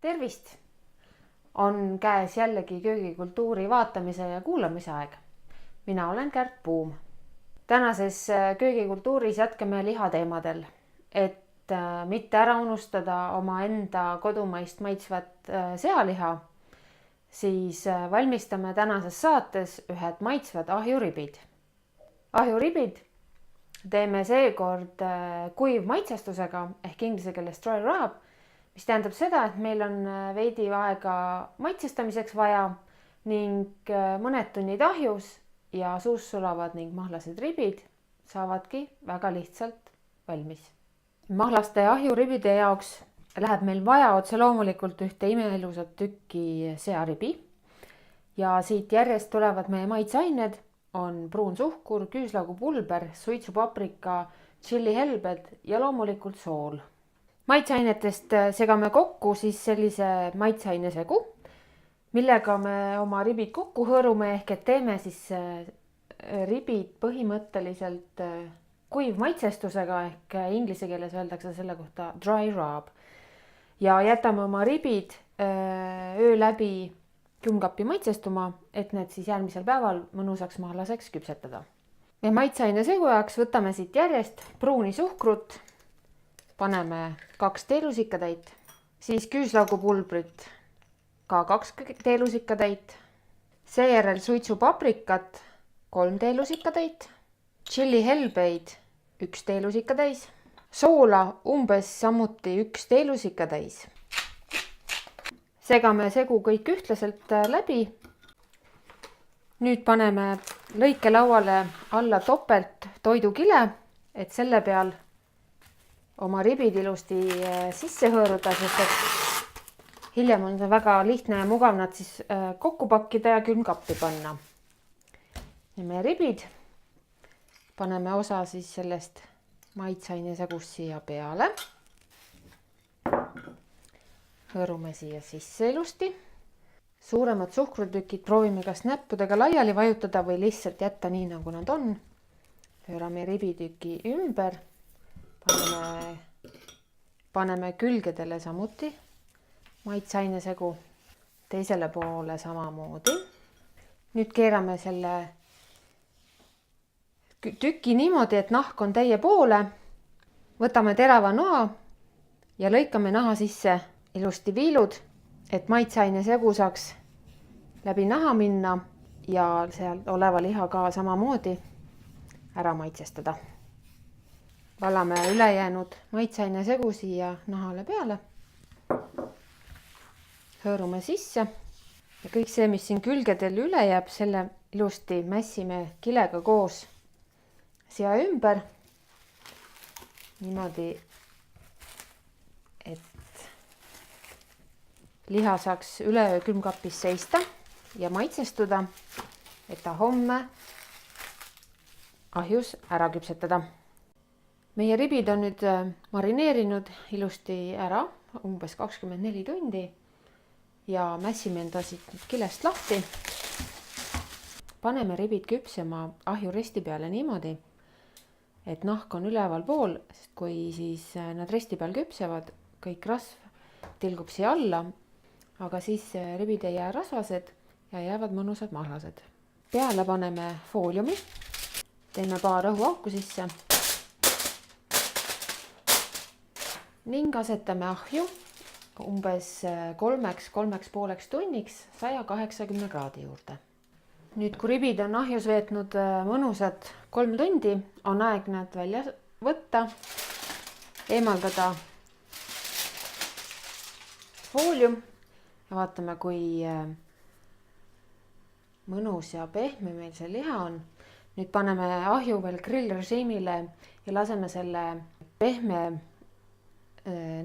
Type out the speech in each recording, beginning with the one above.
Tervist! On käes jällegi köögikultuuri vaatamise ja kuulamise aeg. Mina olen Kärt Puum. Tänases köögikultuuris jätkame lihateemadel, et mitte ära unustada oma enda kodumaist maitsvat sealiha, siis valmistame tänases saates ühed maitsvad ahjuribid. Ahjuribid teeme seekord kuivmaitsestusega ehk inglise keeles dry rub, mis tähendab seda, et meil on veidi aega maitsestamiseks vaja ning mõned tunnid ahjus ja suus sulavad ning mahlased ribid saavadki väga lihtsalt valmis. Mahlaste ahjuribide jaoks läheb meil vaja otse loomulikult ühte imeilusat tükki searibi ja siit järjest tulevad meie maitseained on pruun suhkur, küüslaugupulber, suitsupaprika, tšillihelbed ja loomulikult sool. Maitseainetest segame kokku siis sellise maitseainesegu, millega me oma ribid kokku hõõrume ehk et teeme siis ribid põhimõtteliselt kuivmaitsestusega ehk inglise keeles öeldakse selle kohta dry rub. Ja jätame oma ribid öö läbi külmkappi maitsestuma, et need siis järgmisel päeval mõnusaks mahlaseks küpsetada. Ja maitseaine segu jaoks võtame siit järjest pruuni suhkrut, paneme 2 teelusikatäit, siis küüslaugupulbrit ka 2 teelusikatäit, seejärel suitsupaprikat 3 teelusikatäit, tšillihelbeid 1 teelusikatäis, soola umbes samuti 1 teelusikatäis. Segame segu kõik ühtlaselt läbi. Nüüd paneme lõikelauale alla topelt toidukile, et selle peal oma ribid ilusti sisse hõõruda, sest et hiljem on see väga lihtne ja mugav nad siis kokku pakkida ja külmkappi panna. Ja meie ribid paneme osa siis sellest maitseainesegust siia peale. Hõõrume siia sisse ilusti. Suuremad suhkrutükid proovime kas näppudega laiali vajutada või lihtsalt jätta nii, nagu nad on. Hõõrame ribitüki ümber. Paneme külgedele samuti maitseainesegu, teisele poole samamoodi. Nüüd keerame selle tüki niimoodi, et nahk on täie poole. Võtame terava noa ja lõikame naha sisse ilusti viilud, et maitseainesegu saaks läbi naha minna ja seal oleva liha ka samamoodi ära maitsestada. Valame ülejäänud maitseainesegu siia nahale peale. Hõõrume sisse ja kõik see, mis siin külgedel üle jääb, selle ilusti mässime kilega koos siia ümber. Niimoodi, et liha saaks üleöö külmkapis seista ja maitsestuda, et ta homme ahjus ära küpsetada. Meie ribid on nüüd marineerinud ilusti ära umbes 24 tundi ja mässime enda siit kilest lahti. Paneme ribid küpsema ahjuristi peale niimoodi, et nahk on üleval pool, sest kui siis nad risti peal küpsevad, kõik rasv tilgub siia alla, aga siis ribid ei jää rasvased ja jäävad mõnusad mahlased. Peale paneme fooliumi, teeme paar õhuauku sisse ning asetame ahju umbes 3–3,5 tunniks 180 kraadi juurde. Nüüd, kui ribid on ahjus veetnud mõnusad 3 tundi, on aeg nad välja võtta, eemaldada foolium ja vaatame, kui mõnus ja pehme meil see liha on. Nüüd paneme ahju veel grillrežiimile ja laseme selle pehme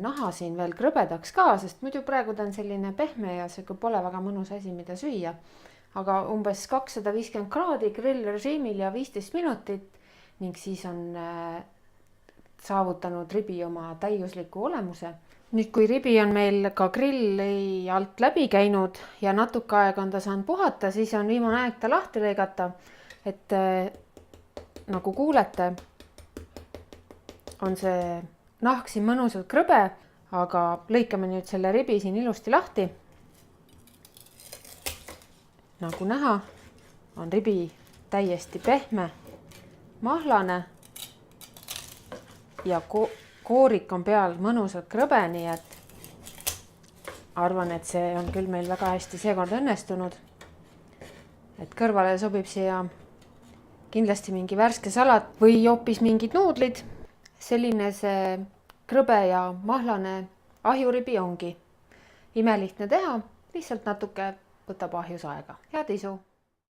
naha siin veel krõbedaks ka, sest muidu praegu ta on selline pehme ja see pole väga mõnus asi, mida süüa. Aga umbes 250 kraadi grillrežiimil ja 15 minutit ning siis on saavutanud ribi oma täiusliku olemuse. Nüüd, kui ribi on meil ka grilli alt läbi käinud ja natuke aega on ta saanud puhata, siis on viimane aeg ta lahti lõigata, et nagu kuulete, on see nahk siin mõnusalt krõbe, aga lõikame nüüd selle ribi siin ilusti lahti. Nagu näha, on ribi täiesti pehme, mahlane ja koorik on peal mõnusalt krõbe, nii et arvan, et see on küll meil väga hästi seekord õnnestunud. Et kõrvale sobib siia kindlasti mingi värske salat või hoopis mingid nuudlid. Selline see krõbe ja mahlane ahjuribi ongi. Imelihtne teha, lihtsalt natuke võtab ahjus aega. Head isu!